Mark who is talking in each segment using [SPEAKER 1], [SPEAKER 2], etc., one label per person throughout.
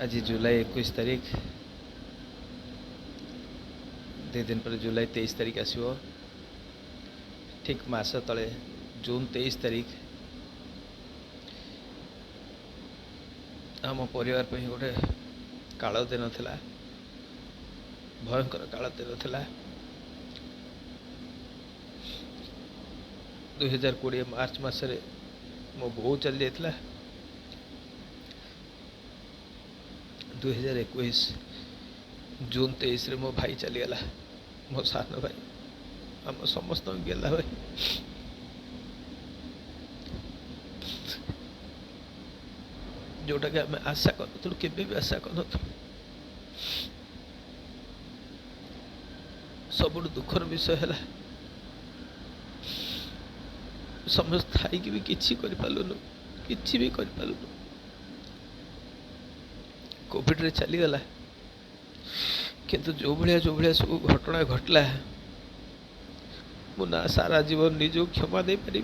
[SPEAKER 1] आज जुलाई 21 तारीख 2 दिन पर जुलाई 23 तारीख आसो ठीक मास तले जून 23 तारीख आम परिवार पे गोटे काल दिन थिला भयंकर काल दिन थिला 2020 मार्च मासरे मो बो चली जाता 2021 जून 23 रे मो भाई चलीगला मो सान भाई आम समस्त गेला भाई जोटा कि आम आशा कर केबे भी आशा कर सब दुखर विषय है समस्त थी भी किसी कर पालुनु किसी भी कर पालुनु कोविड रे चलीगला किंतु जो भाया सब घटना घटला मुना सारा जीवन निज क्षमा दे पारि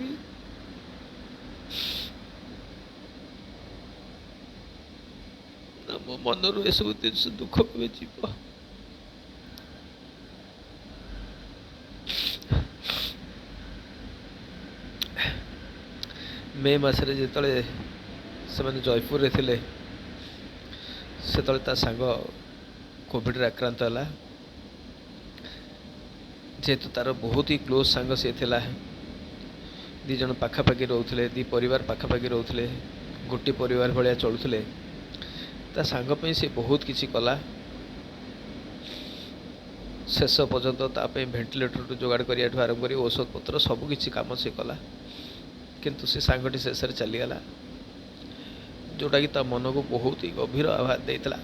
[SPEAKER 1] मो मनरू ए सब जिन दुख के जीव मे मसरे जिते से जयपुर रे थिले से ता सांग कोविड रे आक्रांत है जेहेतु तार बहुत ही क्लोज सांग सी थिला दीज पाखापाखि रोते दी परिवार पाखापाखि रोते गोटे परिवार भाया चलुले ता सांग पे से बहुत किसी कला शेष पर्यंत ताप भेंटिलेटर जोगाड़ करने आरंभ कर औषध पत्र सबकि कम से कला किंतु से सांगटी शेष चलीगला जोटा कि मन को बहुत ही गभीर आघात देता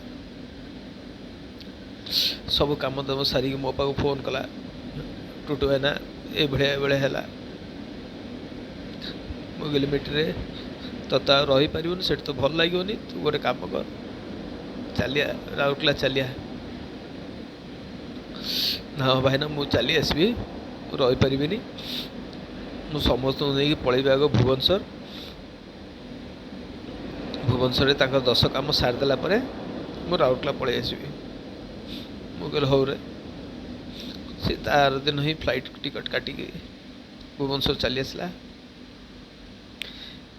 [SPEAKER 1] सब कम दाम सारिक मो पाक फोन कला टुटु है ना ये बेले है मुझे मिट्रे तो रही पार से तो भल लगे तू गोटे कम कर चलिया राउरकेला चलिया ना भाई ना मुझे चली आसबि रही पारि मु समस्त नहीं पलैबी आग भुवनेश्वर भुवनेश्वर 10 काम सारीदेला मु राउरकेला पलि आसबि मुझे हौ रे सी तार दिन ही फ्लाइट टिकट काटिकी भुवनेश्वर चली आसला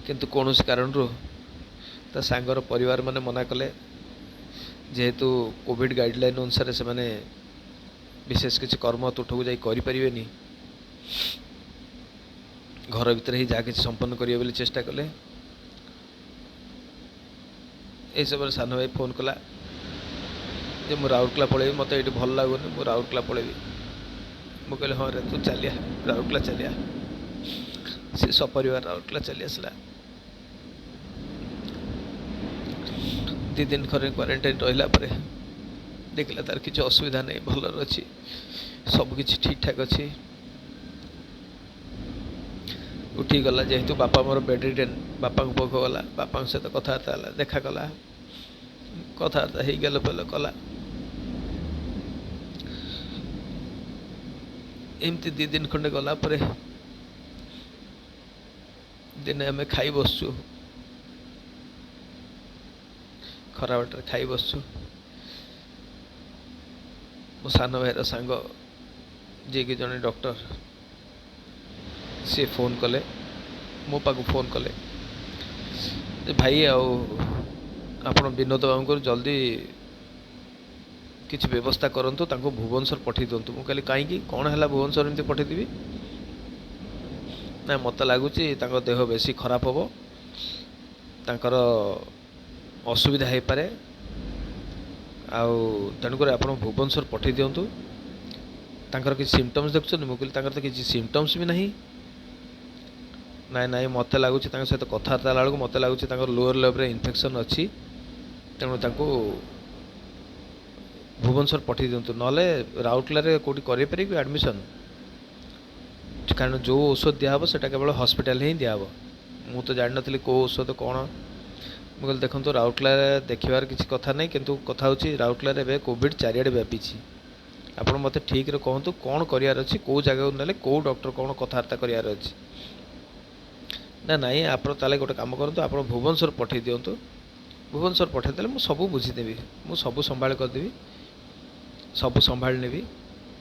[SPEAKER 1] किंतु कौन कारण ता सांगर परिवार माने मना कले जेहेतु कोविड गाइडलाइन अनुसार से माने विशेष किसी कर्म तुठक जाई करि परिबेनी घर भीतर ही जहाँ किसी संपन्न करिए बोली चेष्टा कले ये सब सान भाई फोन कला जे मु राउरकेला पलैबी मत ये भल लगुनि मु राउरकेला पलैबी मु कहले हाँ रे तू चलिया राउरकेला चलिया से सपरिवार राउरकेला चली आसला 2 दिन खरे क्वारंटाइन रहिला परे देखला तार किसी असुविधा नहीं भल अच्छी सबकि ठीक ठाक अच्छी उठी गला जेहेतु बापा मोर बेडरिडेन बापा को पाख गला बापा सहित कथबार्ता देखा कला कथबार्ता हो गल पेल कला एमती 2 दिन खंडे गला परे दिने आम खाई बसचु खरा बाटर खाई बसचु मो सान भाईर सांग जी कि जड़े डॉक्टर सी फोन कले मो पाक फोन कले भाई आपण विनोद बाबू को जल्दी किसी व्यवस्था करंतु तांको भुवनेश्वर पठे दिंतु मुझे कहली कहीं कौन है भुवनेश्वर एमती पठेदेवी ना मत लगुच देह बेसी खराब हम तांकर असुविधा हो पारे तेणुक आप भुवनेश्वर पठे दिंतु तांकर किसी सिम्पटम्स देखुं मुझे कहली तो किसी सिम्पटम्स भी नहीं नाई नाई मत लगुच सहित कथबार्ता बेलू मत लगुच लोअर लेवल इन्फेक्शन अच्छी तेणु तांको भुवनेश्वर पठे दिंतु नले राउरकेला कौटी करें एडमिशन कारण जो औषध दिहब से केवल हॉस्पिटल ही दिहब मु तो जान नी कौ औषध कौन मुझे देखो राउरकेला देखार किसी कथा नहीं किंतु कथा हूँ राउरकेला कोविड चारिआडे व्यापी आप मत ठीक रे कहतु कौन करार अच्छी कौ जगह ना कौ डॉक्टर कौन कथबार्ता करार अच्छी ना नाई आप ताले गोटे कम करूँ आप भुवनेश्वर पठे दिंतु भुवनेश्वर पठाइदेले ମୁଁ ସବୁ ବୁଝିଦେବି, ମୁଁ ସବୁ ସମ୍ଭାଳ କରିଦେବି, ସବୁ ସମ୍ଭାଳି ନେବି।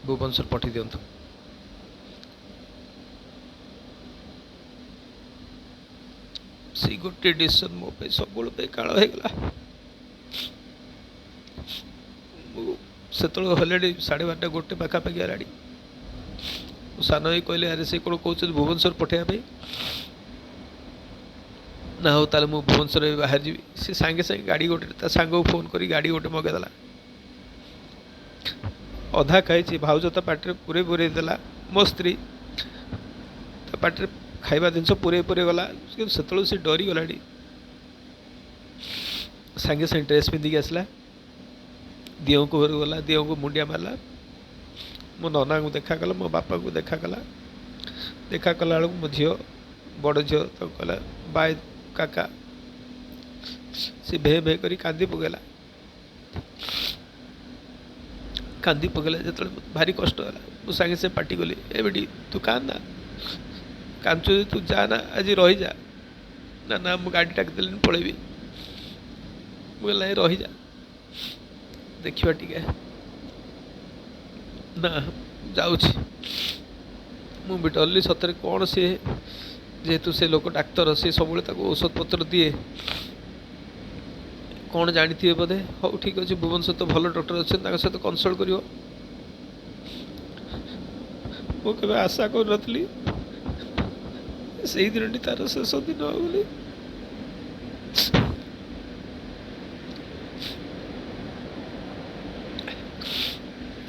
[SPEAKER 1] ଭୁବନେଶ୍ୱର ପଠାଇ ଦିଅନ୍ତୁ। ସେଇ ଗୋଟିଏ ଡିସିସନ୍ ମୋ ପାଇଁ ସବୁବେଳେ ପାଇଁ କାଳ ହେଇଗଲା। ମୁଁ ସେତେବେଳେ ହେଲେଣି 12:30 1 ପାଖାପାଖି ହେଲାଣି। ମୋ ସାନ ଭାଇ କହିଲେ ଆରେ ସେ କ'ଣ କହୁଛନ୍ତି ଭୁବନେଶ୍ୱର ପଠାଇବା ପାଇଁ। ନା ହଉ ତାହେଲେ ମୁଁ ଭୁବନେଶ୍ୱର ବାହାରି ଯିବି। ସେ ସାଙ୍ଗେ ସାଙ୍ଗେ ଗାଡ଼ି ଗୋଟେ ତା ସାଙ୍ଗକୁ ଫୋନ୍ କରି ଗାଡ଼ି ଗୋଟେ ମଗାଇଦେଲା। ଅଧା ଖାଇଛି, ଭାଉଜ ତା ପାଟିରେ ପୁରେଇ ଦେଲା। ମୋ ସ୍ତ୍ରୀ ତା ପାଟିରେ ଖାଇବା ଜିନିଷ ପୁରେଇ ଗଲା, କିନ୍ତୁ ସେତେବେଳକୁ ସେ ଡରିଗଲାଣି। ସାଙ୍ଗେ ସାଙ୍ଗେ ଡ୍ରେସ୍ ପିନ୍ଧିକି ଆସିଲା, ଦିଅଁଙ୍କୁ ଘରକୁ ଗଲା, ଦିଅଁଙ୍କୁ ମୁଣ୍ଡିଆ ମାରିଲା। ମୋ ନନାଙ୍କୁ ଦେଖା କଲା, ମୋ ବାପାଙ୍କୁ ଦେଖା କଲା। ଦେଖା କଲା ବେଳକୁ ମୋ ଝିଅ, ବଡ଼ ଝିଅ ତାକୁ କହିଲା ବାଏ କାକା। ସେ ଭେ ଭେ କରି କାନ୍ଦି ପକେଇଲା। କାନ୍ଦି ପକେଇଲା ଯେତେବେଳେ ଭାରି କଷ୍ଟ ହେଲା। ମୁଁ ସାଙ୍ଗେ ସାଙ୍ଗେ ପାଟି କଲି, ଏ ବେଟି ତୁ କାନ୍ଦନା, କାନ୍ଦୁଛୁ ଯଦି ତୁ ଯା ନା, ଆଜି ରହିଯା। ନା ନା ମୁଁ ଗାଡ଼ି ଡାକିଦେଲିନି ପଳେଇବି। ମୁଁ କହିଲି ନାଇଁ ରହିଯା, ଦେଖିବା ଟିକେ। ନା ଯାଉଛି। ମୁଁ ବି ଡରିଲି ସତରେ କ'ଣ ସିଏ, ଯେହେତୁ ସେ ଲୋକ ଡାକ୍ତର, ସିଏ ସବୁବେଳେ ତାକୁ ଔଷଧ ପତ୍ର ଦିଏ, କ'ଣ ଜାଣିଥିବେ ବୋଧେ। ହଉ ଠିକ୍ ଅଛି, ଭୁବନେଶ୍ୱର ତ ଭଲ ଡକ୍ଟର ଅଛନ୍ତି, ତାଙ୍କ ସହିତ କନସଲ୍ଟ କରିବ। ମୁଁ କେବେ ଆଶା କରୁନଥିଲି ସେଇ ଦିନଟି ତାର ଶେଷ ଦିନ ବୋଲି।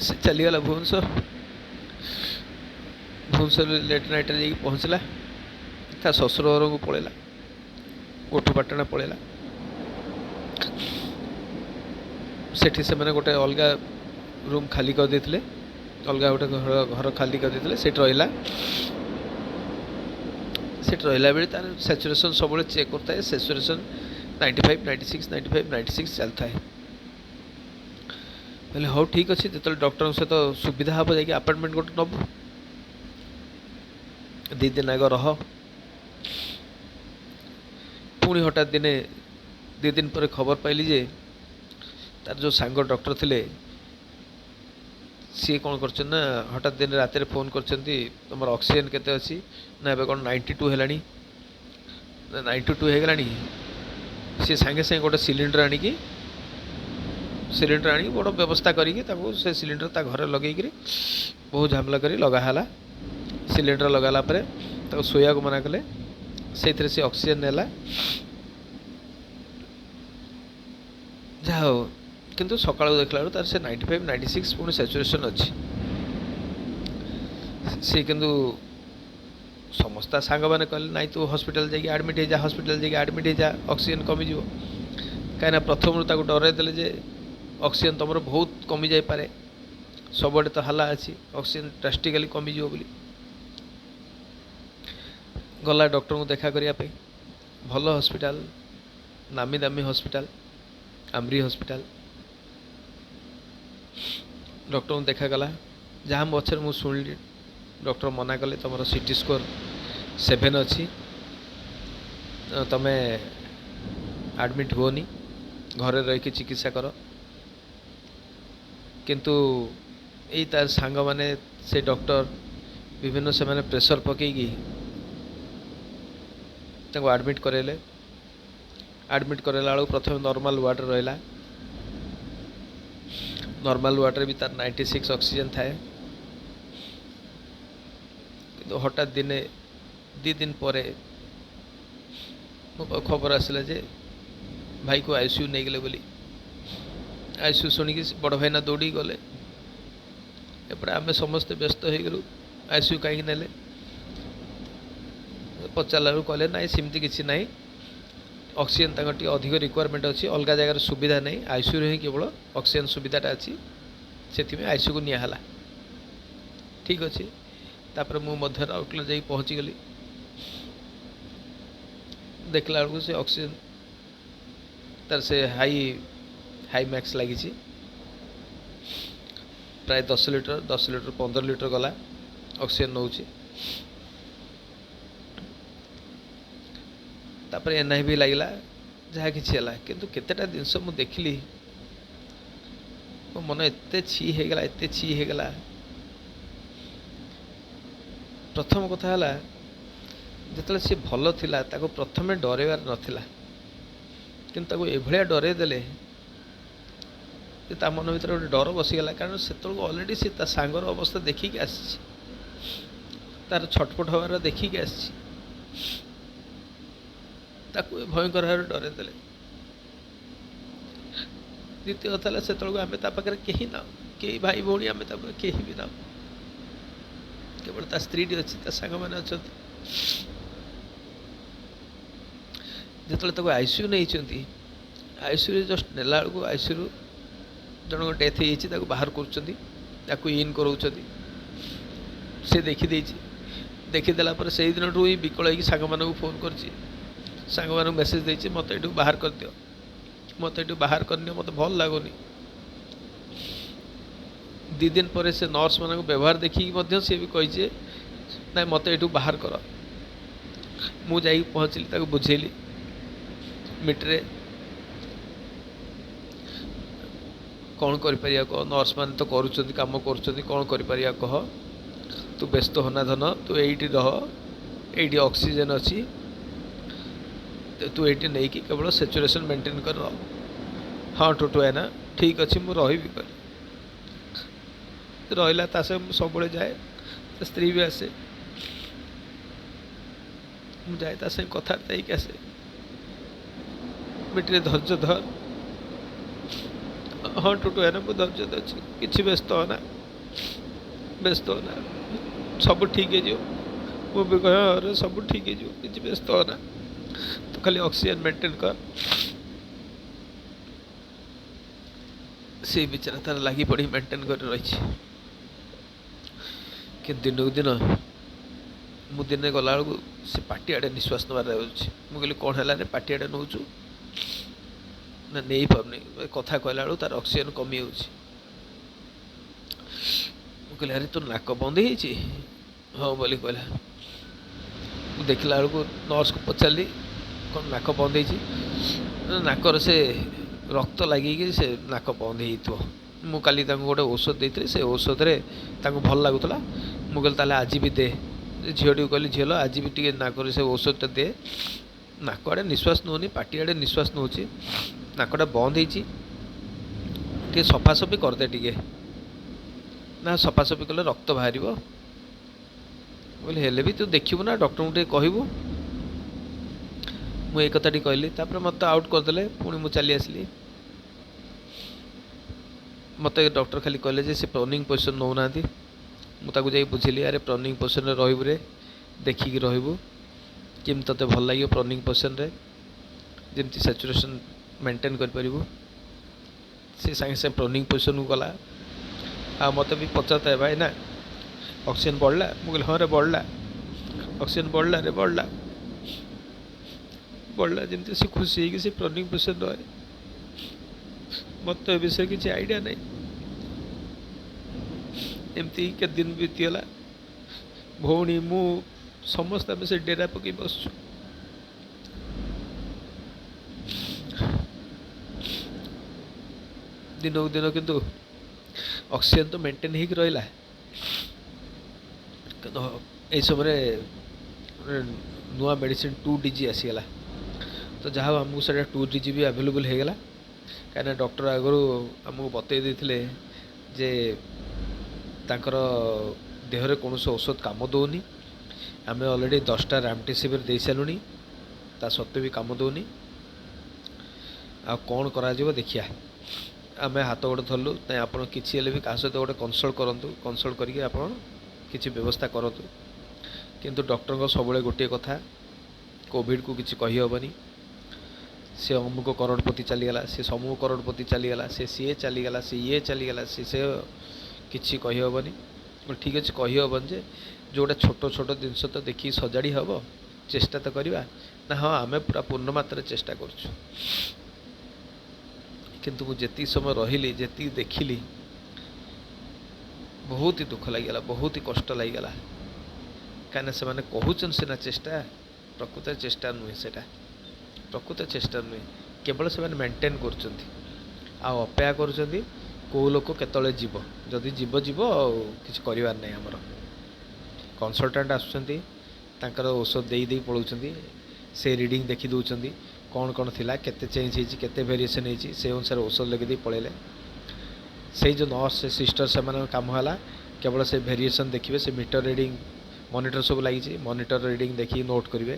[SPEAKER 1] ସେ ଚାଲିଗଲା ଭୁବନେଶ୍ୱରରେ ଲେଟ୍ ନାଇଟ୍ରେ ଯାଇକି ପହଞ୍ଚିଲା। ତା ଶ୍ୱଶୁର ଘରକୁ ପଳେଇଲା, ଗୋଠପାଟଣା ପଳେଇଲା। ସେଠି ସେମାନେ ଗୋଟେ ଅଲଗା ରୁମ୍ ଖାଲି କରିଦେଇଥିଲେ, ଅଲଗା ଗୋଟେ ଘର ଖାଲି କରିଦେଇଥିଲେ। ସେଠି ରହିଲା। ସେଠି ରହିଲା ବେଳେ ତାର ସ୍ୟାଚୁରେସନ୍ ସବୁବେଳେ ଚେକ୍ କରୁଥାଏ। ସ୍ୟାଚୁରେସନ୍ 95, 96, 95, 96 ଚାଲିଥାଏ। ହେଲେ ହଉ ଠିକ୍ ଅଛି, ଯେତେବେଳେ ଡକ୍ଟରଙ୍କ ସହିତ ସୁବିଧା ହେବ ଯାଇକି ଆପାର୍ଟମେଣ୍ଟ ଗୋଟେ ନେବୁ, 2 ଦିନ ଆଗ ରହ। ପୁଣି ହଠାତ୍ ଦିନେ 2 ଦିନ ପରେ ଖବର ପାଇଲି ଯେ ତାର ଯେଉଁ ସାଙ୍ଗ ଡକ୍ଟର ଥିଲେ ସିଏ କ'ଣ କରିଛନ୍ତି ନା, ହଠାତ୍ ଦିନେ ରାତିରେ ଫୋନ୍ କରିଛନ୍ତି, ତୁମର ଅକ୍ସିଜେନ୍ କେତେ ଅଛି? ନା ଏବେ କ'ଣ 92 ହେଲାଣି। 92 ହେଇଗଲାଣି। ସିଏ ସାଙ୍ଗେ ସାଙ୍ଗେ ଗୋଟେ ସିଲିଣ୍ଡର ଆଣିକି ବଡ଼ ବ୍ୟବସ୍ଥା କରିକି ତାକୁ ସେ ସିଲିଣ୍ଡର ତା ଘରେ ଲଗେଇକିରି ବହୁତ ଝାମେଲା କରି ଲଗା ହେଲା। ସିଲିଣ୍ଡର ଲଗାଲା ପରେ ତାକୁ ଶୋଇବାକୁ ମନା କଲେ। ସେଇଥିରେ ସେ ଅକ୍ସିଜେନ୍ ନେଲା। ଯାହା ହଉ, କିନ୍ତୁ ସକାଳୁ ଦେଖିଲା ବେଳକୁ ତାର ସେ 95, 96 ପୁଣି ସ୍ୟାଚୁରେସନ୍ ଅଛି। ସେ କିନ୍ତୁ ସମସ୍ତେ ସାଙ୍ଗମାନେ କହିଲେ ନାଇଁ ତୁ ହସ୍ପିଟାଲ ଯାଇକି ଆଡ଼ମିଟ୍ ହେଇଯା, ଅକ୍ସିଜେନ୍ କମିଯିବ। କାହିଁକିନା ପ୍ରଥମରୁ ତାକୁ ଡରାଇ ଦେଲେ ଯେ ଅକ୍ସିଜେନ୍ ତୁମର ବହୁତ କମିଯାଇପାରେ, ସବୁଆଡ଼େ ତ ହାଲା ଅଛି, ଅକ୍ସିଜେନ୍ ଡ୍ରାଷ୍ଟିକାଲି କମିଯିବ ବୋଲି। ଗଲା ଡକ୍ଟରଙ୍କୁ ଦେଖା କରିବା ପାଇଁ। ଭଲ ହସ୍ପିଟାଲ, ନାମୀ ଦାମୀ ହସ୍ପିଟାଲ, ଆମ୍ରି ହସ୍ପିଟାଲ। ଡକ୍ଟରଙ୍କୁ ଦେଖା କଲା। ଯାହା ମୋ ପଛରେ ମୁଁ ଶୁଣିଲି, ଡକ୍ଟର ମନା କଲେ ତୁମର CT ସ୍କୋର 7 ଅଛି, ତୁମେ ଆଡ଼ମିଟ୍ ହୁଅନି, ଘରେ ରହିକି ଚିକିତ୍ସା କର। କିନ୍ତୁ ଏଇ ତା ସାଙ୍ଗମାନେ, ସେ ଡକ୍ଟର ବିଭିନ୍ନ ସେମାନେ ପ୍ରେସର ପକେଇକି ତାଙ୍କୁ ଆଡ଼ମିଟ୍ କରାଇଲେ। ଆଡ଼ମିଟ୍ କରାଇଲା ବେଳକୁ ପ୍ରଥମେ ନର୍ମାଲ୍ ୱାର୍ଡ଼ରେ ରହିଲା। ନର୍ମାଲ୍ ୱାର୍ଡ଼ରେ ବି ତାର 96 ଅକ୍ସିଜେନ୍ ଥାଏ। କିନ୍ତୁ ହଠାତ୍ ଦିନେ 2 ଦିନ ପରେ ମୋ ଖବର ଆସିଲା ଯେ ଭାଇକୁ ICU ନେଇଗଲେ ବୋଲି। ICU ଶୁଣିକି ବଡ଼ ଭାଇନା ଦୌଡ଼ିକି ଗଲେ। ଏପଟେ ଆମେ ସମସ୍ତେ ବ୍ୟସ୍ତ ହେଇଗଲୁ, ICU କାହିଁକି ନେଲେ? ପଚାରିଲା ବେଳକୁ କହିଲେ ନାଇଁ ସେମିତି କିଛି ନାହିଁ, ଅକ୍ସିଜେନ୍ ତାଙ୍କର ଟିକେ ଅଧିକ ରିକ୍ୱାରମେଣ୍ଟ ଅଛି, ଅଲଗା ଜାଗାରେ ସୁବିଧା ନାହିଁ, ICUରେ ହିଁ କେବଳ ଅକ୍ସିଜେନ୍ ସୁବିଧାଟା ଅଛି, ସେଥିପାଇଁ ICUକୁ ନିଆହେଲା। ଠିକ୍ ଅଛି। ତାପରେ ମୁଁ ମଧ୍ୟ ରାଉରକେଲା ଯାଇ ପହଞ୍ଚିଗଲି। ଦେଖିଲା ବେଳକୁ ସେ ଅକ୍ସିଜେନ୍ ତାର ସେ ହାଇ ମ୍ୟାକ୍ସ ଲାଗିଛି। ପ୍ରାୟ 10 ଲିଟର 15 ଲିଟର ଗଲା ଅକ୍ସିଜେନ୍ ନେଉଛି। ତାପରେ NIV ଲାଗିଲା। ଯାହା କିଛି ହେଲା, କିନ୍ତୁ କେତେଟା ଜିନିଷ ମୁଁ ଦେଖିଲି ମୋ ମନ ଏତେ ଛି ହେଇଗଲା, ଏତେ ଛି ହେଇଗଲା। ପ୍ରଥମ କଥା ହେଲା, ଯେତେବେଳେ ସେ ଭଲ ଥିଲା ତାକୁ ପ୍ରଥମେ ଡରେଇବାର ନଥିଲା, କିନ୍ତୁ ତାକୁ ଏଭଳିଆ ଡରେଇ ଦେଲେ ଯେ ତା ମନ ଭିତରେ ଗୋଟେ ଡର ବସିଗଲା। କାରଣ ସେତେବେଳକୁ ଅଲରେଡ଼ି ସେ ତା ସାଙ୍ଗର ଅବସ୍ଥା ଦେଖିକି ଆସିଛି, ତାର ଛଟପଟ ହେବାର ଦେଖିକି ଆସିଛି, ତାକୁ ଏ ଭୟଙ୍କର ଭାବରେ ଡରେଇ ଦେଲେ। ଦ୍ୱିତୀୟ କଥା ହେଲା, ସେତେବେଳକୁ ଆମେ ତା ପାଖରେ କେହି ନାହୁଁ, କେହି ଭାଇ ଭଉଣୀ ଆମେ ତା ପାଖରେ କେହି ବି ନାହୁଁ, କେବଳ ତା ସ୍ତ୍ରୀଟି ଅଛି, ତା ସାଙ୍ଗମାନେ ଅଛନ୍ତି। ଯେତେବେଳେ ତାକୁ ଆଇସିୟୁ ନେଇଛନ୍ତି, ଆଇସିୟୁରେ ଜଷ୍ଟ ନେଲା ବେଳକୁ ଆଇସିୟୁରୁ ଜଣଙ୍କ ଡେଥ୍ ହେଇଯାଇଛି, ତାକୁ ବାହାର କରୁଛନ୍ତି, ତାକୁ ଇନ୍ କରାଉଛନ୍ତି। ସେ ଦେଖିଦେଇଛି, ଦେଖିଦେଲା ପରେ ସେଇଦିନଠୁ ହିଁ ବିକଳ ହେଇକି ସାଙ୍ଗମାନଙ୍କୁ ଫୋନ୍ କରିଛି, ସାଙ୍ଗମାନଙ୍କୁ ମେସେଜ୍ ଦେଇଛି, ମୋତେ ଏଠୁ ବାହାର କରିଦିଅ, ମୋତେ ଏଠୁ ବାହାର କରିନିଅ, ମୋତେ ଭଲ ଲାଗୁନି। 2 ଦିନ ପରେ ସେ ନର୍ସମାନଙ୍କ ବ୍ୟବହାର ଦେଖିକି ମଧ୍ୟ ସିଏ ବି କହିଛି ନାଇଁ ମୋତେ ଏଠୁ ବାହାର କର। ମୁଁ ଯାଇକି ପହଞ୍ଚିଲି, ତାକୁ ବୁଝେଇଲି ମିଟରେ କ'ଣ କରିପାରିବା କହ, ନର୍ସମାନେ ତ କରୁଛନ୍ତି, କାମ କରୁଛନ୍ତି, କ'ଣ କରିପାରିବା କହ, ତୁ ବ୍ୟସ୍ତ ହୋନା ଧନ, ତୁ ଏଇଠି ରହ, ଏଇଠି ଅକ୍ସିଜେନ୍ ଅଛି, ତୁ ଏଇଠି ନେଇକି କେବଳ ସାଚୁରେସନ୍ ମେଣ୍ଟେନ୍ କରି ରହ। ହଁ ଟୁଟୁ ଭାଇନା ଠିକ୍ ଅଛି, ମୁଁ ରହିବି କହିଲି। ରହିଲା, ତା ସହ ମୁଁ ସବୁବେଳେ ଯାଏ, ତା ସ୍ତ୍ରୀ ବି ଆସେ, ମୁଁ ଯାଏ ତା ସାଙ୍ଗେ କଥାବାର୍ତ୍ତା ହେଇକି ଆସେ। ମିଟିରେ ଧୈର୍ଯ୍ୟ ଧର। ହଁ ଟୁଟୁ ଭାଇନା ମୁଁ ଧୈର୍ଯ୍ୟ ଧରିଛି, କିଛି ବ୍ୟସ୍ତ ହୋନା, ବ୍ୟସ୍ତ ହୋନା, ସବୁ ଠିକ୍ ହେଇଯିବ। ମୁଁ ବି କହେ ହଁ ସବୁ ଠିକ୍ ହେଇଯିବ, କିଛି ବ୍ୟସ୍ତ ହୋନା, ତୁ ଖାଲି ଅକ୍ସିଜେନ୍ ମେଣ୍ଟେନ୍ କର। ସେ ବିଚାରା ତାର ଲାଗି ପଡ଼ି ମେଣ୍ଟେନ୍ କରି ରହିଛି। କିନ୍ତୁ ଦିନକୁ ଦିନ ମୁଁ ଦିନେ ଗଲାବେଳକୁ ସେ ପାଟି ଆଡ଼େ ନିଶ୍ୱାସ ନେବାରେ ଯାଉଛି। ମୁଁ କହିଲି କ'ଣ ହେଲା ରେ ପାଟି ଆଡ଼େ ନେଉଛୁ? ନା ନେଇପାରୁନି, କଥା କହିଲା ବେଳକୁ ତାର ଅକ୍ସିଜେନ୍ କମିଯାଉଛି। ମୁଁ କହିଲି ଆରେ ତୋ ନାକ ବନ୍ଦ ହେଇଯାଇଛି? ହଁ ବୋଲି କହିଲା। ମୁଁ ଦେଖିଲା ବେଳକୁ ନର୍ସକୁ ପଚାରିଲି କ'ଣ ନାକ ବନ୍ଦ ହେଇଛି? ନାକର ସେ ରକ୍ତ ଲାଗିକି ସେ ନାକ ବନ୍ଦ ହେଇଯାଇଥିବ। ମୁଁ କାଲି ତାଙ୍କୁ ଗୋଟେ ଔଷଧ ଦେଇଥିଲି, ସେ ଔଷଧରେ ତାଙ୍କୁ ଭଲ ଲାଗୁଥିଲା। ମୁଁ କହିଲି ତାହେଲେ ଆଜି ବି ଦେ। ଝିଅଟିକୁ କହିଲି ଝିଅ ଲୋ ଆଜି ବି ଟିକେ ନାକରେ ସେ ଔଷଧଟା ଦେ, ନାକ ଆଡ଼େ ନିଶ୍ୱାସ ନେଉନି, ପାଟି ଆଡ଼େ ନିଶ୍ୱାସ ନେଉଛି, ନାକଟା ବନ୍ଦ ହେଇଛି, ଟିକେ ସଫାସଫି କରିଦେ ଟିକେ। ନା ସଫାସଫି କଲେ ରକ୍ତ ବାହାରିବ। କହିଲି ହେଲେ ବି ତୁ ଦେଖିବୁ ନା, ଡକ୍ଟରଙ୍କୁ ଟିକେ କହିବୁ। ମୁଁ ଏଇ କଥାଟି କହିଲି, ତାପରେ ମୋତେ ଆଉଟ୍ କରିଦେଲେ, ପୁଣି ମୁଁ ଚାଲି ଆସିଲି। ମୋତେ ଡକ୍ଟର ଖାଲି କହିଲେ ଯେ ସେ ପ୍ରନିଂ ପୋଜିସନ୍ ନେଉନାହାନ୍ତି। ମୁଁ ତାକୁ ଯାଇ ବୁଝିଲି, ଆରେ ପ୍ରନିଂ ପୋଜିସନ୍ରେ ରହିବୁ ରେ, ଦେଖିକି ରହିବୁ, କେମିତି ତୋତେ ଭଲ ଲାଗିବ ପ୍ରନିଂ ପୋଜିସନ୍ରେ, ଯେମିତି ସାଚୁରେସନ୍ ମେଣ୍ଟେନ୍ କରିପାରିବୁ। ସେ ସାଙ୍ଗେ ସାଙ୍ଗେ ପ୍ରନିଂ ପୋଜିସନ୍କୁ ଗଲା। ଆଉ ମୋତେ ବି ପଚାରୁଥାଏ ଭାଇ ନା ଅକ୍ସିଜେନ୍ ବଢ଼ିଲା? ମୁଁ କହିଲି ହଁ ରେ ବଢ଼ିଲା, ଅକ୍ସିଜେନ୍ ବଢ଼ିଲା ରେ ବଢ଼ିଲା, ବଢ଼ିଲା। ଯେମିତି ସେ ଖୁସି ହେଇକି ସେ ପ୍ରନିଂ ପୋଜିସନ୍ ରହେ। ମୋତେ ଏ ବିଷୟରେ କିଛି ଆଇଡ଼ିଆ ନାହିଁ। ଏମିତି କେତେ ଦିନ ବିତିଗଲା, ଭଉଣୀ ମୁଁ ସମସ୍ତେ ଆମେ ସେ ଡେରା ପକାଇ ବସୁଛୁ। ଦିନକୁ ଦିନ କିନ୍ତୁ ଅକ୍ସିଜେନ୍ ତ ମେଣ୍ଟେନ୍ ହେଇକି ରହିଲା, କିନ୍ତୁ ଏହି ସମୟରେ ନୂଆ ମେଡ଼ିସିନ୍ 2DG ଆସିଗଲା। ତ ଯାହା ହଉ ଆମକୁ ସେଇଟା 2DG ବି ଆଭେଲେବୁଲ୍ ହେଇଗଲା, କାହିଁକିନା ଡକ୍ଟର ଆଗରୁ ଆମକୁ ବତେଇ ଦେଇଥିଲେ ଯେ ତାଙ୍କର ଦେହରେ କୌଣସି ଔଷଧ କାମ ଦେଉନି। ଆମେ ଅଲରେଡ଼ି 10ଟା ରାମଡେସିଭିର୍ ଦେଇସାରିଲୁଣି, ତା ସତ୍ତ୍ୱେ ବି କାମ ଦେଉନି। ଆଉ କ'ଣ କରାଯିବ ଦେଖିବା। ଆମେ ହାତ ଗୋଡ଼ ଧରିଲୁ, ନାଇଁ ଆପଣ କିଛି ହେଲେ ବି କାହା ସହିତ ଗୋଟେ କନସଲ୍ଟ କରନ୍ତୁ, କନସଲ୍ଟ କରିକି ଆପଣ କିଛି ବ୍ୟବସ୍ଥା କରନ୍ତୁ। କିନ୍ତୁ ଡକ୍ଟରଙ୍କ ସବୁବେଳେ ଗୋଟିଏ କଥା, କୋଭିଡ଼କୁ କିଛି କହିହେବନି। ସେ ଅମୁକ କରୋଡ଼ପତି ଚାଲିଗଲା, ସେ ସମୂହ କରୋଡ଼ପତି ଚାଲିଗଲା, ସେ ସିଏ ଚାଲିଗଲା, ସେ ଇଏ ଚାଲିଗଲା, ସେ କିଛି କହିହେବନି। ଠିକ୍ ଅଛି କହିହେବନି ଯେ ଯେଉଁଟା ଛୋଟ ଛୋଟ ଜିନିଷ ତ ଦେଖିକି ସଜାଡ଼ି ହେବ, ଚେଷ୍ଟା ତ କରିବା ନା। ହଁ ଆମେ ପୁରା ପୂର୍ଣ୍ଣ ମାତ୍ରାରେ ଚେଷ୍ଟା କରୁଛୁ। କିନ୍ତୁ ମୁଁ ଯେତିକି ସମୟ ରହିଲି, ଯେତିକି ଦେଖିଲି, ବହୁତ ହି ଦୁଃଖ ଲାଗିଗଲା, ବହୁତ ହି କଷ୍ଟ ଲାଗିଗଲା। କାହିଁକିନା ସେମାନେ କହୁଛନ୍ତି ସିନା ଚେଷ୍ଟା, ପ୍ରକୃତରେ ଚେଷ୍ଟା ନୁହେଁ ସେଇଟା। ପ୍ରକୃତ ଚେଷ୍ଟା ନୁହେଁ, କେବଳ ସେମାନେ ମେଣ୍ଟେନ୍ କରୁଛନ୍ତି ଆଉ ଅପେକ୍ଷା କରୁଛନ୍ତି କେଉଁ ଲୋକ କେତେବେଳେ ଯିବ, ଯଦି ଯିବ ଯିବ ଆଉ କିଛି କରିବାର ନାହିଁ। ଆମର କନସଲଟାଣ୍ଟ ଆସୁଛନ୍ତି, ତାଙ୍କର ଔଷଧ ଦେଇ ଦେଇ ପଳାଉଛନ୍ତି, ସେ ରିଡ଼ିଙ୍ଗ ଦେଖି ଦେଉଛନ୍ତି କ'ଣ କ'ଣ ଥିଲା, କେତେ ଚେଞ୍ଜ ହେଇଛି, କେତେ ଭେରିଏସନ୍ ହେଇଛି, ସେ ଅନୁସାରେ ଔଷଧ ଲେଖିଦେଇ ପଳେଇଲେ। ସେଇ ଯେଉଁ ନର୍ସ ସିଷ୍ଟର ସେମାନଙ୍କ କାମ ହେଲା କେବଳ ସେ ଭେରିଏସନ୍ ଦେଖିବେ, ସେ ମିଟର ରିଡ଼ିଙ୍ଗ ମନିଟର ସବୁ ଲାଗିଛି, ମନିଟର ରିଡ଼ିଙ୍ଗ ଦେଖିକି ନୋଟ୍ କରିବେ,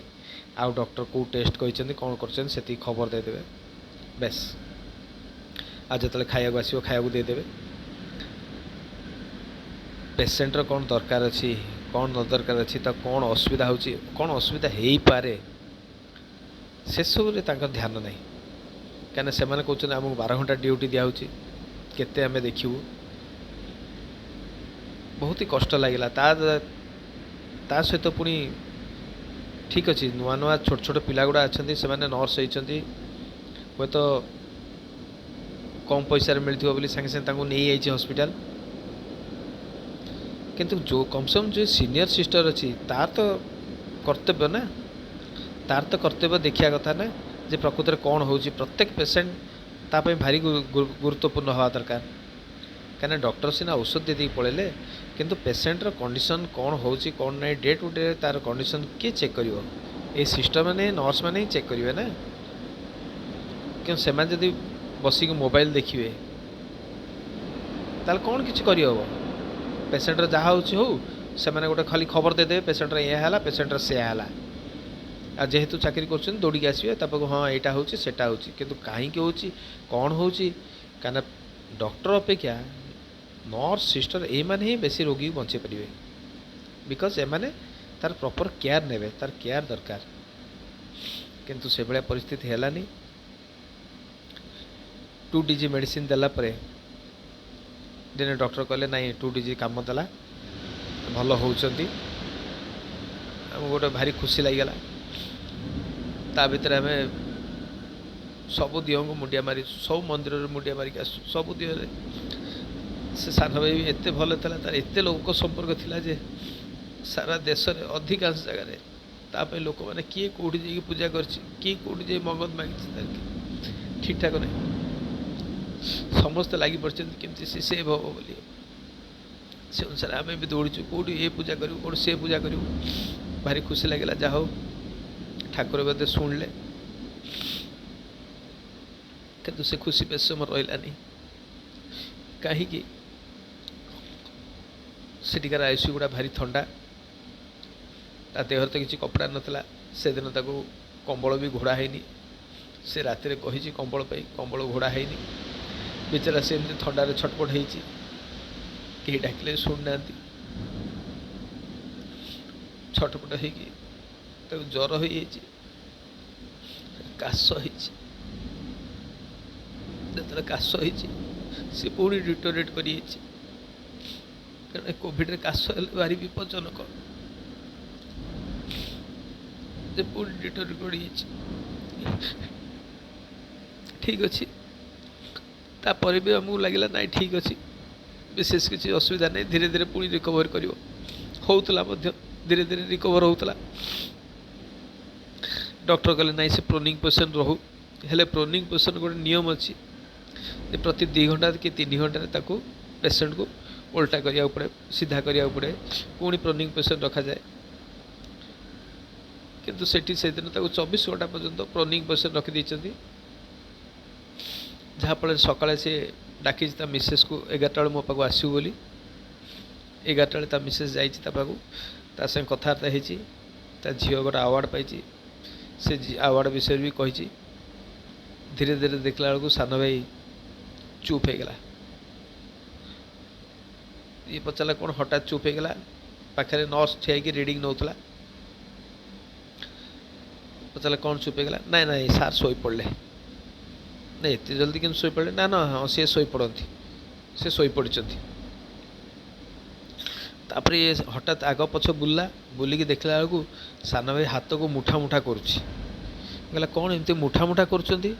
[SPEAKER 1] ଆଉ ଡକ୍ଟର କେଉଁ ଟେଷ୍ଟ କହିଛନ୍ତି କ'ଣ କରିଛନ୍ତି ସେତିକି ଖବର ଦେଇଦେବେ, ବେସ୍। ଆଉ ଯେତେବେଳେ ଖାଇବାକୁ ଆସିବ ଖାଇବାକୁ ଦେଇଦେବେ। ପେସେଣ୍ଟର କ'ଣ ଦରକାର ଅଛି, କ'ଣ ନ ଦରକାର ଅଛି, ତା କ'ଣ ଅସୁବିଧା ହେଉଛି, କ'ଣ ଅସୁବିଧା ହେଇପାରେ, ସେସବୁରେ ତାଙ୍କର ଧ୍ୟାନ ନାହିଁ। କାହିଁକିନା ସେମାନେ କହୁଛନ୍ତି ଆମକୁ 12 ଘଣ୍ଟା ଡ୍ୟୁଟି ଦିଆହେଉଛି, କେତେ ଆମେ ଦେଖିବୁ। ବହୁତ ହି କଷ୍ଟ ଲାଗିଲା। ତା ସହିତ ପୁଣି ଠିକ୍ ଅଛି, ନୂଆ ନୂଆ ଛୋଟ ଛୋଟ ପିଲା ଗୁଡ଼ା ଅଛନ୍ତି, ସେମାନେ ନର୍ସ ହେଇଛନ୍ତି, ହୁଏତ କମ୍ ପଇସାରେ ମିଳିଥିବ ବୋଲି ସାଙ୍ଗେ ସାଙ୍ଗେ ତାଙ୍କୁ ନେଇଯାଇଛି ହସ୍ପିଟାଲ। କିନ୍ତୁ ଯେଉଁ କମ୍ ସେ କମ୍ ଯେଉଁ ସିନିୟର ସିଷ୍ଟର ଅଛି ତାର ତ କର୍ତ୍ତବ୍ୟ ନା, ତାର ତ କର୍ତ୍ତବ୍ୟ ଦେଖିବା କଥା ନା ଯେ ପ୍ରକୃତରେ କ'ଣ ହେଉଛି। ପ୍ରତ୍ୟେକ ପେସେଣ୍ଟ ତା ପାଇଁ ଭାରି ଗୁରୁତ୍ୱପୂର୍ଣ୍ଣ ହେବା ଦରକାର। କାହିଁକିନା ଡକ୍ଟର ସିନା ଔଷଧ ଦେଇଦେଇକି ପଳେଇଲେ, କିନ୍ତୁ ପେସେଣ୍ଟର କଣ୍ଡିସନ୍ କ'ଣ ହେଉଛି କ'ଣ ନାହିଁ, ଡେ ଟୁ ଡେ ତା'ର କଣ୍ଡିସନ୍ କିଏ ଚେକ୍ କରିବ? ଏଇ ସିଷ୍ଟର ମାନେ ନର୍ସ ମାନେ ହିଁ ଚେକ୍ କରିବେ ନା। କିନ୍ତୁ ସେମାନେ ଯଦି ବସିକି ମୋବାଇଲ ଦେଖିବେ ତାହେଲେ କ'ଣ କିଛି କରିହେବ? ପେସେଣ୍ଟର ଯାହା ହେଉଛି ହଉ, ସେମାନେ ଗୋଟେ ଖାଲି ଖବର ଦେଇଦେବେ ପେସେଣ୍ଟର ଏହା ହେଲା, ପେସେଣ୍ଟର ସେୟା ହେଲା। ଆଉ ଯେହେତୁ ଚାକିରି କରୁଛନ୍ତି ଦୌଡ଼ିକି ଆସିବେ ତା ପାଖକୁ, ହଁ ଏଇଟା ହେଉଛି ସେଇଟା ହେଉଛି, କିନ୍ତୁ କାହିଁକି ହେଉଛି କ'ଣ ହେଉଛି? କାହିଁକିନା ଡକ୍ଟର ଅପେକ୍ଷା ନର୍ସ ସିଷ୍ଟର ଏଇମାନେ ହିଁ ବେଶୀ ରୋଗୀକୁ ବଞ୍ଚେଇ ପାରିବେ, ବିକଜ ଏମାନେ ତାର ପ୍ରପର୍ କେୟାର ନେବେ, ତାର କେୟାର ଦରକାର। କିନ୍ତୁ ସେଭଳିଆ ପରିସ୍ଥିତି ହେଲାନି। 2DG ମେଡ଼ିସିନ ଦେଲା ପରେ ଦିନେ ଡକ୍ଟର କହିଲେ ନାଇଁ 2DG କାମ ଦେଲା, ଭଲ ହେଉଛନ୍ତି। ଆମକୁ ଗୋଟେ ଭାରି ଖୁସି ଲାଗିଗଲା। ତା ଭିତରେ ଆମେ ସବୁ ଦିଅଙ୍କୁ ମୁଣ୍ଡିଆ ମାରି, ସବୁ ମନ୍ଦିରରେ ମୁଣ୍ଡିଆ ମାରିକି ଆସୁ, ସବୁ ଦିଅରେ। ସେ ସାନ ଭାଇ ବି ଏତେ ଭଲ ଥିଲା, ତାର ଏତେ ଲୋକ ସମ୍ପର୍କ ଥିଲା ଯେ ସାରା ଦେଶରେ ଅଧିକାଂଶ ଜାଗାରେ ତା ପାଇଁ ଲୋକମାନେ କିଏ କେଉଁଠି ଯାଇକି ପୂଜା କରିଛି, କିଏ କେଉଁଠି ଯାଇ ମଙ୍ଗତ ମାଗିଛି, ତାର ଠିକ୍ ଠାକ୍ ନାହିଁ। ସମସ୍ତେ ଲାଗି ପଡ଼ିଛନ୍ତି କେମିତି ସେ ସେଭ୍ ହେବ ବୋଲି। ସେ ଅନୁସାରେ ଆମେ ବି ଦୌଡ଼ିଛୁ, କେଉଁଠି ଏ ପୂଜା କରିବୁ, କେଉଁଠି ସେ ପୂଜା କରିବୁ। ଭାରି ଖୁସି ଲାଗିଲା, ଯାହା ହଉ ଠାକୁର ବୋଧେ ଶୁଣିଲେ। କିନ୍ତୁ ସେ ଖୁସି ବେଶ ସମୟ ରହିଲାନି। କାହିଁକି? ସେଠିକାର ଆଇସିୟୁ ଗୁଡ଼ା ଭାରି ଥଣ୍ଡା, ତା ଦେହରେ ତ କିଛି କପଡ଼ା ନଥିଲା। ସେଦିନ ତାକୁ କମ୍ବଳ ବି ଘୋଡ଼ା ହେଇନି। ସେ ରାତିରେ କହିଛି କମ୍ବଳ ପାଇଁ, କମ୍ବଳ ଘୋଡ଼ା ହେଇନି। ବିଚାରା ସେମିତି ଥଣ୍ଡାରେ ଛଟପଟ ହେଇଛି, କେହି ଡାକିଲେ ଶୁଣୁନାହାନ୍ତି। ଛଟପଟ ହେଇକି ତାକୁ ଜ୍ୱର ହେଇଯାଇଛି, କାଶ ହେଇଛି। ଯେତେବେଳେ କାଶ ହେଇଛି ସେ ପୁଣି ଡିଟୋରେଟ୍ କରିଯାଇଛି। କାରଣ କୋଭିଡ଼ରେ କାଶ ହେଲେ ଭାରି ବିପଜ୍ଜନକ, ଯେ ପୁଣି ଡିଟୋରେଟ୍ କରିଯାଇଛି। ଠିକ୍ ଅଛି, ତାପରେ ବି ଆମକୁ ଲାଗିଲା ନାଇଁ ଠିକ୍ ଅଛି, ବିଶେଷ କିଛି ଅସୁବିଧା ନାହିଁ, ଧୀରେ ଧୀରେ ପୁଣି ରିକଭରି କରିବ। ହେଉଥିଲା ମଧ୍ୟ, ଧୀରେ ଧୀରେ ରିକଭର ହେଉଥିଲା। ଡକ୍ଟର କହିଲେ ନାଇଁ ସେ ପ୍ରୋନିଂ ପୋଜିସନ୍ ରହୁ। ହେଲେ ପ୍ରୋନିଂ ପୋଜିସନ୍ ଗୋଟେ ନିୟମ ଅଛି ଯେ ପ୍ରତି 2 ଘଣ୍ଟା କି 3 ଘଣ୍ଟାରେ ତାକୁ ପେସେଣ୍ଟକୁ ଓଲଟା କରିବାକୁ ପଡ଼େ, ସିଧା କରିବାକୁ ପଡ଼େ, ପୁଣି ପ୍ରୋନିଂ ପୋଜିସନ୍ ରଖାଯାଏ। କିନ୍ତୁ ସେଠି ସେଦିନ ତାକୁ 24 ଘଣ୍ଟା ପର୍ଯ୍ୟନ୍ତ ପ୍ରୋନିଂ ପୋଜିସନ୍ ରଖିଦେଇଛନ୍ତି। ଯାହାଫଳରେ ସକାଳେ ସେ ଡାକିଛି ତା ମିସେସ୍କୁ 11ଟା ବେଳେ ମୋ ପାଖକୁ ଆସିବୁ ବୋଲି। 11ଟା ବେଳେ ତା ମିସେସ୍ ଯାଇଛି ତା ପାଖକୁ, ତା ସାଙ୍ଗେ କଥାବାର୍ତ୍ତା ହେଇଛି। ତା ଝିଅ ଗୋଟେ ଆୱାର୍ଡ଼ ପାଇଛି, ସେ ଆୱାର୍ଡ଼ ବିଷୟରେ ବି କହିଛି। ଧୀରେ ଧୀରେ ଦେଖିଲା ବେଳକୁ ସାନ ଭାଇ ଚୁପ୍ ହେଇଗଲା। ଇଏ ପଚାରିଲା କ'ଣ ହଠାତ୍ ଚୁପ୍ ହେଇଗଲା? ପାଖରେ ନର୍ସ ଠିଆ ହେଇକି ରିଡ଼ିଂ ନେଉଥିଲା। ପଚାରିଲା କ'ଣ ଚୁପ୍ ହେଇଗଲା? ନାଇଁ ନାଇଁ ସାର୍ ଶୋଇପଡ଼ିଲେ। ନାଇଁ ଏତେ ଜଲ୍ଦି କେମିତି ଶୋଇପଡ଼ିଲେ? ନା ନା ହଁ ସିଏ ଶୋଇପଡ଼ନ୍ତି, ସେ ଶୋଇପଡ଼ିଛନ୍ତି। ତାପରେ ଇଏ ହଠାତ୍ ଆଗ ପଛ ବୁଲିଲା, ବୁଲିକି ଦେଖିଲା ବେଳକୁ ସାନ ଭାଇ ହାତକୁ ମୁଠା ମୁଠା କରୁଛି। କହିଲା କ'ଣ ଏମିତି ମୁଠା ମୁଠା କରୁଛନ୍ତି,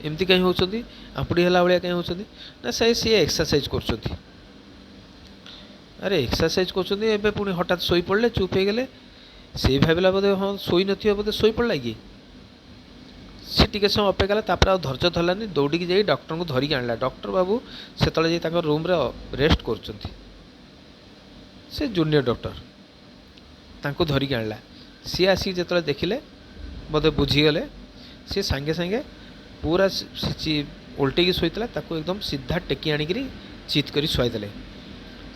[SPEAKER 1] ଏମିତି କାହିଁ ହେଉଛନ୍ତି, ଆମ୍ପୁଡ଼ି ହେଲା ଭଳିଆ କାହିଁ ହେଉଛନ୍ତି? ନା ସିଏ ଏକ୍ସରସାଇଜ୍ କରୁଛନ୍ତି। ଆରେ ଏକ୍ସରସାଇଜ୍ କରୁଛନ୍ତି, ଏବେ ପୁଣି ହଠାତ୍ ଶୋଇପଡ଼ିଲେ, ଚୁପ୍ ହେଇଗଲେ। ସେଇ ଭାବିଲା ବୋଧେ ହଁ ଶୋଇନଥିବ, ବୋଧେ ଶୋଇପଡ଼ିଲା କି? सी टिके समय अपेक्षा कला तापर धैर्य धरलानी दौड़ी जाई डॉक्टर को धरिक आणला डॉक्टर बाबू से जाई रूम रे रेस्ट कर से जूनियर डॉक्टर तांको धरिक आणला सी आसिक जो देखिले बोधे बुझीगले सी सांगे सांगे पूरा उल्टेकी शोता एकदम सीधा टेकी आणिक चित कर शुआईदे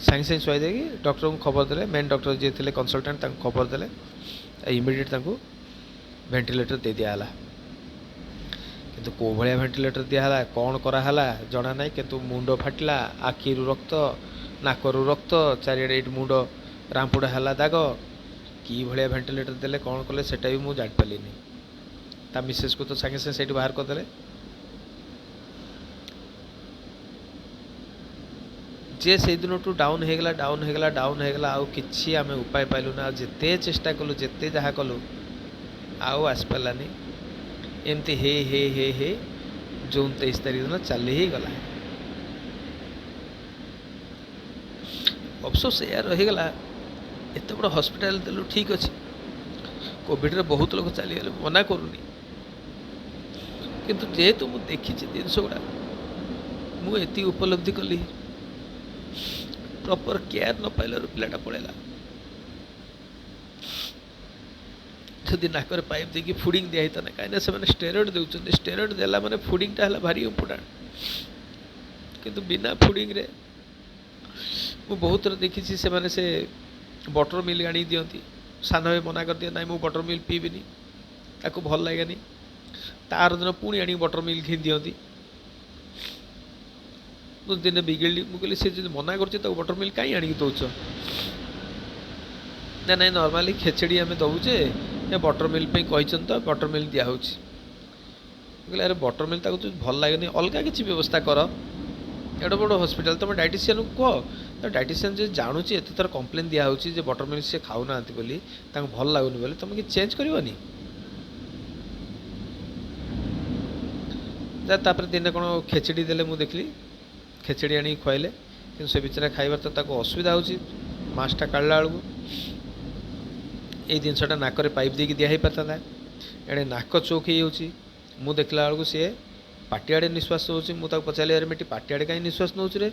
[SPEAKER 1] सांगे सांगे शुआई देकी डॉक्टर को खबर देले मेन डॉक्टर जी थे कंसल्टेंट खबर देले इमिडिएट वेंटिलेटर दे दिया किंतु को भाया वेंटिलेटर दिहला कौन कराला जना ना किंतु मुंड फाटिला आखि रक्त नाकरू रक्त चारिड़े मुंड रामपुड़ा है दाग कि भाया वेंटिलेटर देले कौन कले सेटा भी मुझे जापारि ता मिसेस को तो सांगे सांगे से बाहर करदे जे से दिन टू डाउन होगला आउ कि आम उपाय पाइलु ना जिते चेष्टा कलु जिते जहाँ कलु आउ आसपारानी एमती हे हे हे हे जून 23 तारीख दिन चली ही गला अफसोस या रहीगला एत बड़ हॉस्पिटल देलु ठीक अच्छे कोविड रे बहुत लोग चलीगले मना करूनी किंतु जेहेतु मुझे देखी जिनस गुड़ा मुझे उपलब्धि कली प्रॉपर केयर न पाइल पिलाटा पड़ेगा जदि नाक पाइप देकी फुडिंग दिया ना कहीं से स्टेरॉइड देउछन स्टेरॉइड देला माने फुडिंग टा हला भारी इम्पोर्टेंट किंतु बिना फुडिंग रे मु बहुत थर देखी से माने से बटर मिल आनी दियंती सान भाई मना कर दिया ना मु बटर मिल पीबिनी ताको भल लागेनी तार दिन पुणी आनी बटर मिल घी दियंती दिन बिगड़ी मुझे सी जो मना कर बटर मिल कहीं आनिक दौच ना ना नॉर्मली खेचड़ी आम दौचे बटर मिल पे कही तो बटर मिल दिया कहले अरे बटर मिल ताको भल लगे अलग किसी व्यवस्था कर एड बड़ हॉस्पिटल तुम डायटिशियन को कह तो डायटिशियन जो जानूची एत थर कंप्लेन दिया बटर मिल से खाऊना बोली भल लगुनि बोली तुम कि चेंज करनी तापर दिन कौन खेचड़ी देले मुझे देखली खेचड़ी आनी खुआइले कि से बिचरा खाइबार तो ताको असुविधा होची मासटा काढ़ला बेलू ये जिनसटा नाक पाइप देकी दिया पारता एडे नाक चौक हो देखला बेलू सी पाटी आड़े निश्वास नौची मुझे पचारे अरे बेटी पाटी आड़े कहीं निश्वास नौच रे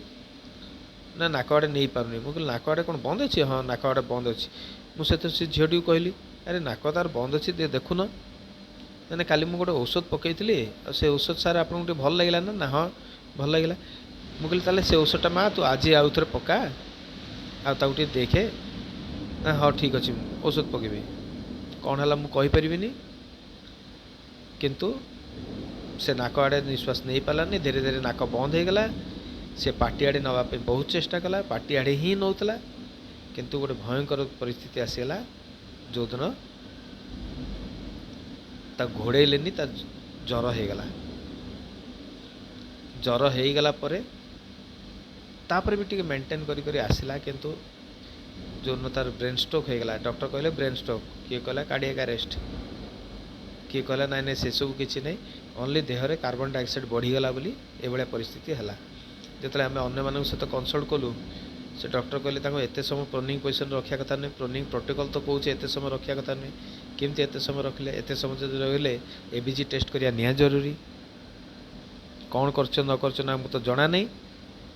[SPEAKER 1] ना नाक आड़े नहीं पारुनी मुझे नाक आड़े कौन बंद अच्छी हाँ नाक आड़े बंद अच्छी मुझे झीटी को कहली अरे नाक तार बंद अच्छी देखुन मैंने काली मुझे गोटे औषध पकई से औषध सार आपको गोटे भल लगे ना हाँ भल लगे मुझे कहली से औषधटा माँ तू आज आउ थे पका आगे देखे ना हाँ ठीक अच्छे औषध पकेबी कौन है मुझे किंतु से नाक आड़े निश्वास नहीं पारानी धीरे धीरे नाक बंद हो गला से पाटी आड़े नापी बहुत चेष्टा कला पाटी आड़े ही नौला किंतु गोटे भयंकर परिस्थिति आसीगला जो दिन घोड़ेलेनी ज्वर हो गला ज्वर हो गला तापर भी टी मेंटेन करी आसला किंतु जो तार ब्रेन स्ट्रोक हो गला डॉक्टर कहले ब्रेन स्ट्रोक किए कहला कार्डियक अरेस्ट किए कहला नाई नाई से सब किसी नहीं ओनली देहरे कार्बन डाइऑक्साइड बढ़ीगला बोली एभलिया परिस्थिति है जो आम अन्य सहित कनसल्ट कलु से डॉक्टर कहले एत समय प्रोनिंग पोजिशन रखा कथा नहीं प्रोनिंग प्रोटोकॉल तो कौच एत समय रखा कथा नहीं केमती एत समय रखिले एत समय जब रहिले एबीजी टेस्ट करिया निया जरूरी कौन कर ना तो जना नहीं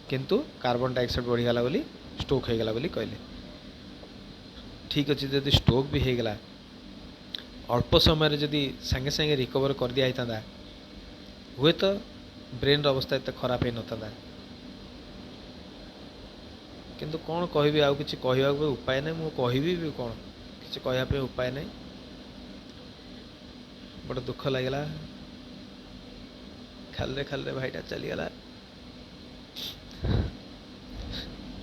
[SPEAKER 1] किंतु कार्बन डाइऑक्साइड बढ़ीगला बोली स्ट्रोक हो गला बोली कहले ठीक अच्छे जब स्ट्रोक भी हो गला अल्प समय जदि सांगे सांगे रिकवर कर दिया होता हुए तो ब्रेन अवस्था एत खराब हो न किंतु कौन कहबी आउ किसी कहवा उपाय नहीं मु कहबी भी कौन किसी कहवाई उपाय नहीं बड़ा दुख लगला खाले खाले भाईटा चलीगला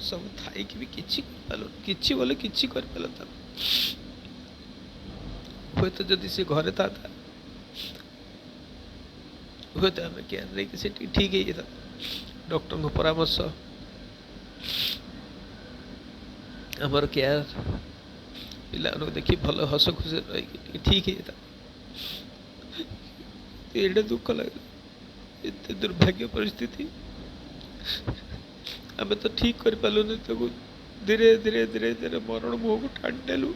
[SPEAKER 1] सब थाई कि भी किसी बोले किसी कर हुए तो जदि से घरे था हुए तो आम केयर नहीं से ठीक है डॉक्टर को परामर्श आमर केयर पिला देखी भल हस खुशी रही ठीक है एडे दुख लगे एत दुर्भाग्य परिस्थिति आम तो ठीक कर पालुनी धीरे धीरे धीरे धीरे मरण मुह को टाणीदेलु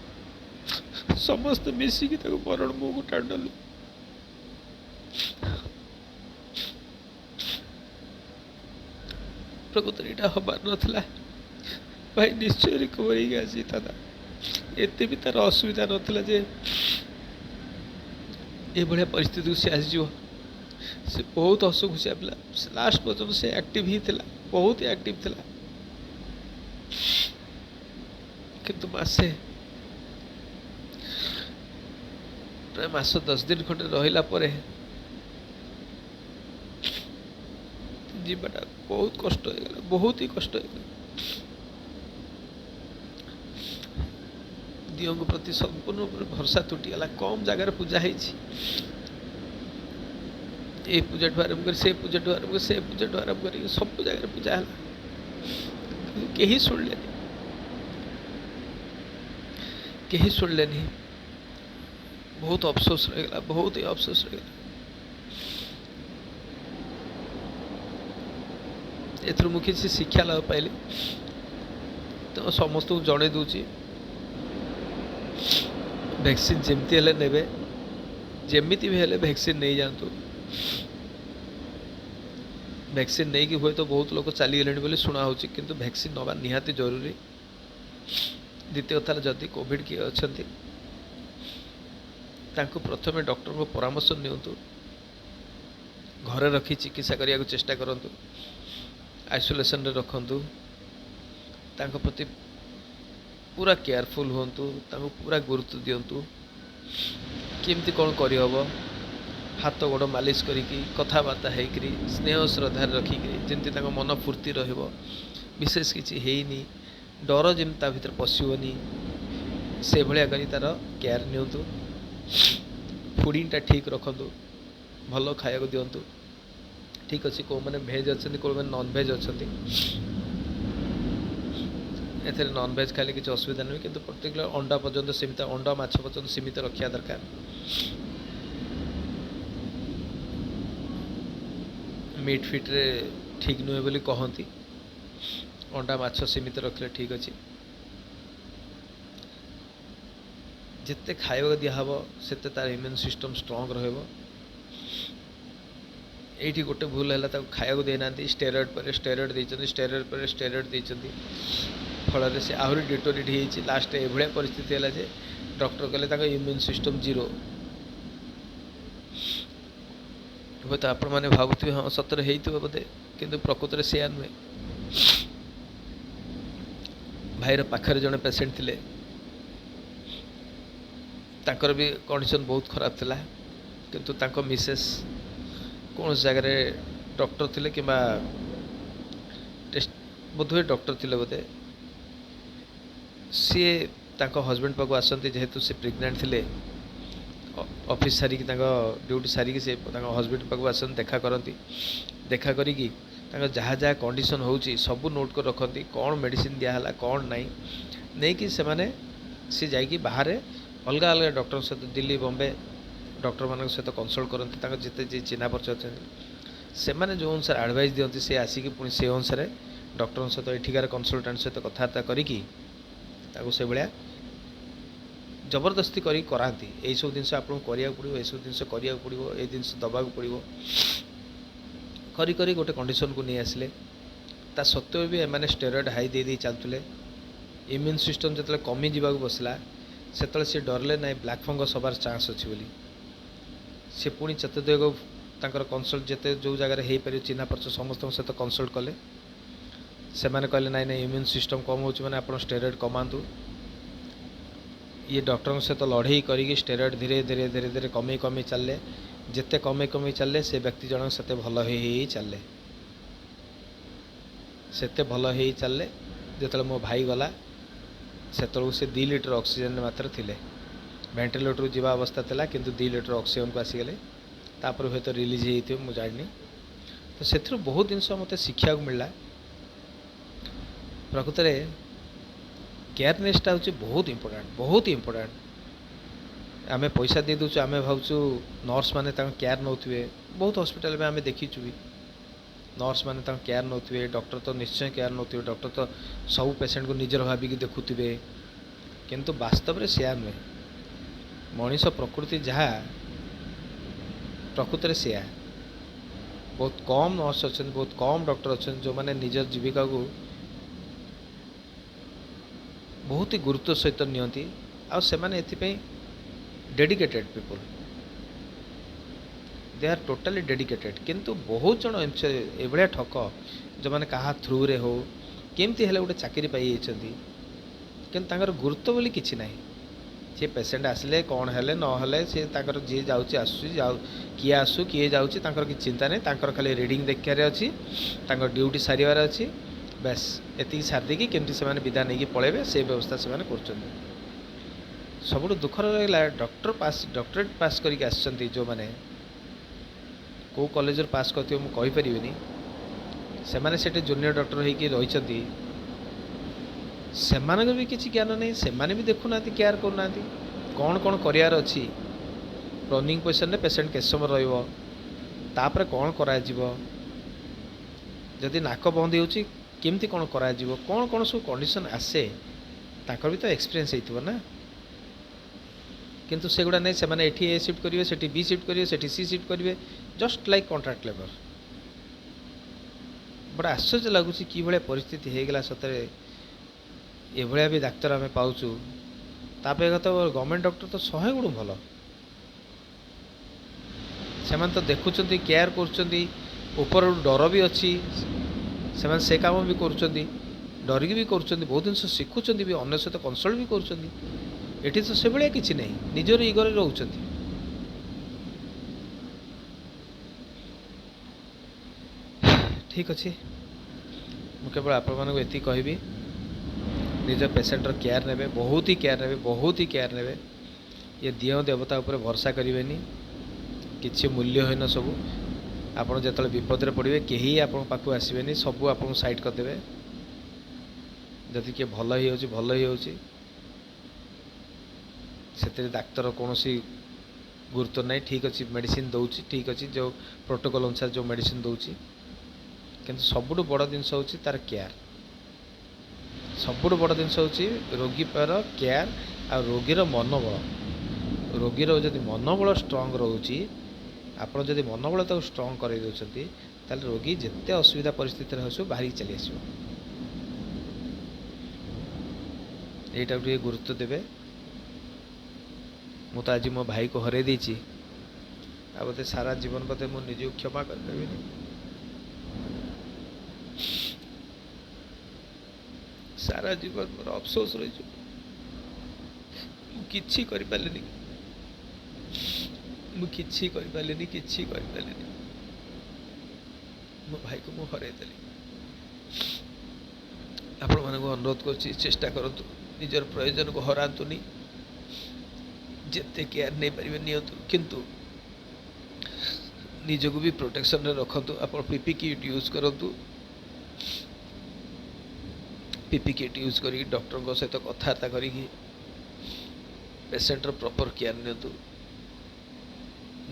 [SPEAKER 1] समस्त मिसिकी मरण मुह को टाणीदेलु प्रकृति यहाँ हबार नाला भाई निश्चय रिकवर हो आसी था एत भी तार असुविधा नाला जे ये भाया परिस्थिति को सी आसो से बहुत हसखुशिया पिला लास्ट पर्यटन से एक्टिव ही थिला बहुत ही एक्टिव थिला किंतु मासे प्राय मास 10 दिन खंडे रहिला परे जीवाटा बहुत कष्ट हो गला बहुत ही कष्ट हो गला दियों प्रति संपूर्ण भरसा तुटीगला कम जगार पूजा ए पूजा ठू आरंभ कर से पूजा ठू आरंभ कर से पूजा ठू आरंभ कर सब जगह पूजा है कहीं शुणले कहीं शुणले बहुत अफसोस रहीगला बहुत ही अफसोस रहीगला एथुर मुझे किसी शिक्षा लाभ पाइली तो समस्त को जड़े दूची वैक्सीन जमती हेले नेबे जेमिति भी हेले वैक्सीन नहीं जानतु वैक्सीन नहीं कि हुए तो बहुत लोग चलीगले बोली शुणा हो किंतु वैक्सीन नवा निहाती जरूरी द्वितीय कथा जदि कोविड किए अच्छा प्रथम डॉक्टर को परामर्श नियंतु घरे रखी चिकित्सा करने को चेष्टा करूँ आइसोलेशन रे रखंतु तांको प्रति पूरा केयरफुल होंतु तांको पूरा गुरुत्व दियंतु केमती कौन करी हबो हाथ गोड़ मालिश करिकी कथबार्ता होकरी स्नेह श्रद्धा रखिकी जमती तांको मन फूर्ति रहिबो विशेष किसी हेनी डर जमी ता भीतर पशिबनी से भलिया करी तार केयर नियंतु फूडिंगटा ठीक रखंतु भल खाया को दियंतु ठीक अच्छे कौ मैंने भेज अच्छा कौ मैंने नॉन भेज अच्छा ए नॉन भेज खाली किसी असुविधा नुहे कि पर्टिकुलर अंडा पर्यंत सीमित अंडा माछ पर्यंत सीमित रखा दरकार मीट फिट रे ठीक नुहे बोली कहती अंडा माछ सीमित रखले ठीक अच्छे जिते खाइबा दिहब से तार इम्यून सिस्टम स्ट्रंग रहिबो एठी गोटे भूल है खाया देना स्टेरॉइड पर स्टेरॉइड देते स्टेरॉइड पर स्टेरॉइड देते फल से आहरी डिटोरेट हो लास्ट ये परिस्थिति है जे डॉक्टर कहले इम्यून सिस्टम जीरो हे तो आपण मैंने भावुवे हाँ सतरे हो बोधे किंतु प्रकृत में से नुहे भाईर पाखरे जड़े पेसेंट थिले तांकर भी कंडीशन बहुत खराब थिला किंतु तांको मिसेस कौन जगार डॉक्टर थिले कि टेस्ट बोधे डॉक्टर थिले बोधे सी हजबैंड पाक आसती जेहेतु से प्रेग्नेंट थिले ऑफिस सारिकी ड्यूटी सारिकी से हजबैंड पाक आस देखा करती देखा करी जहाँ जहाँ कंडीशन होची सबू नोट कर रखती कौन मेडिसिन दिहला कौन नाई नहीं कि से माने सी जाइकी बाहर अलग अलग डॉक्टर सहित दिल्ली बॉम्बे डॉक्टर मान सहित कनसल्ट करती जिते जी चिन्हा परिचय अच्छा से मैंने जो अनुसार एडवाइस दिखती सी आसिक पुणी से अनुसार डॉक्टर सहित एठिकार कनसल्टाट सहित कथबार्ता करी से भाया जबरदस्ती करी कराती यही सब जिन आपको करा पड़ो यू जिन करा पड़ो ये जिन दबा पड़ो करी करी गोटे कंडीशन को नहीं आसिले ता सत्वे भी एम स्टेरॉइड हाई दे दे चलते इम्यून सिस्टम जो कमी जावाक बसला से सी डरले ना ब्लैक फंगस हबार चांस अच्छी बोली सी पुणी चतुर्दिग कनसल्ट जिते जो जगह हो पार चिन्हा परिचय समस्त सहित कनसल्ट कले से मैंने कहले ना इम्यून सिस्टम कम हो आप स्टेरॉइड कमातु ये डॉक्टर सहित लड़े करी स्टेरॉइड धीरे धीरे धीरे धीरे कमी कमी चलले जिते कमी कमी चलले से व्यक्ति जनक से भल ही चलले से भल ही चलले जो मो भाई गला से से 2 लीटर ऑक्सीजन मात्र थिले वेंटिलेटर जीवा अवस्था था किंतु 2 लीटर ऑक्सीजन को आसीगले तापर हूँ तो रिलीज हो मुझे जानी तो से बहुत जिन मत शिक्षा को मिलला प्रकृत में केयरनेसटा हूँ बहुत इंपोर्टेंट आम पैसा दे दूँ आम भावु नर्स मैंने केयर नौथे बहुत हॉस्पिटल में आम देखीचु भी नर्स मैंने केयर नौथे डॉक्टर तो निश्चय केयर नौथे डॉक्टर तो सब पेसेंट को निजर भाविकी देखुवे किंतु वास्तव में सेया नुहे मनीष प्रकृति जहाँ प्रकृत में सेया बहुत कम नर्स अच्छा बहुत कम डॉक्टर अच्छा जो मैंने निज जीविका को बहुत ही गुरुत्व सहित नियंती आ से माने एथिपई dedicated people they are totally dedicated किंतु बहुत जन एभलिया ठक जो मैंने कहा थ्रू रे हो केमती हेले गोटे चाकरी पाई जाइछंती किंतु तांकर गुरुत्व बोली किछि नाही सी पेसेंट आसिले कौन हेले न हेले सी तांकर जी जाउची आसु जाउ किए आसु किए जाउची तांकर किछि चिंता नहीं तांकर खाली रीडिंग देखियारे अछि तांकर ड्यूटी सारिवार अछि बस एति सार देकी केमती से माने विदा नहीं पळेबे से व्यवस्था से माने करछंती सबुठ दुखर रहा डॉक्टरेट पास करके आसछंती जो माने को कॉलेज पास करथिबे मु कहि परिबिनी से माने सेटे जूनियर डॉक्टर होइकी रहिछंती सेमानक भी किसी ज्ञान नहीं सेमाने भी देखुना केयर करना कौन कौन करार अच्छी रनिंग पोजिशन में पेसेंट केत समय रहिबो तापर कौन करा जीवो जदि नाक बंद होउची केमती कौन करा जीवो कौन कौन सब कंडीशन आसे ताकर भी तो एक्सपीरियंस हेतिबो ना किंतु सेगुड़ा नहीं से माने एठी ए शिफ्ट करिवे सेठी बी शिफ्ट करिवे सेठी सी शिफ्ट करिवे जस्ट लाइक कॉन्ट्रैक्ट लेबर बड़ा आश्चर्य लगुच कि भाया परिस्थिति हो गला सतरे ये भाया भी डाक्तर आम पाचु तापर तो गवर्नमेंट डॉक्टर तो 100 गुण भल से तो देखुं केयर कर डर भी अच्छी से काम भी कर डरिकी भी कर बहुत जिन शिखुं भी अन्य सहित कनसल्ट भी कर तो से भाया कि नहीं निजर इगोरे रोच ठीक अच्छे मु केवल आपण मानक कहबी निज पेसेंटर केयर ने बहुत ही केयर ने बहुत ही केयर ने ये दियो देवता उपर भरसा करें किसी मूल्यहीन सब आपड़ जो विपद पड़े कहीं आपण पाक आसबे सब आप साइड करदे जदि किए भल ही भल ही से डाक्तर कौन गुरुत्व ना ठीक अच्छे मेडिसिन दौर ठीक अच्छे जो प्रोटोकॉल अनुसार जो मेडिसिन दौर किंतु सबुठ बड़ जिनस हूँ तार केयर सबुठ बड़ जिनस हूँ रोगी पर केयर आ रोगीर मनोबल रोगीर जदि मनोबल स्ट्रंग रोचे आप जदि मनोबल तक स्ट्रंग कर दौरान रोगी जिते असुविधा परिस्थिति हो बाहरी चली आस गुरुत्व देवे मु तो आज मो भाई को हर देती आ बोते सारा जीवन बोते मुझे निज क्षमा कर सारा जीवन मोर अफसोस रही किसी कर मो भाई को मुझे हरदेली आपण मान अनुरोध कर चेष्टा करूँ निजर प्रयोजन को हरातुनी जिते केयर नहीं पारे नियंतु किंतु निजक भी प्रोटेक्शन रखतु आप पीपी किट यूज करूँ पीपी किट यूज कर डॉक्टर सहित कथबार्ता करी पेसेंटर प्रॉपर केयर नियंतु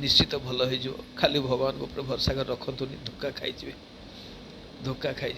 [SPEAKER 1] निश्चित भल हो खाली भगवान ऊपर भरसा कर रखतुनी धोखा खाई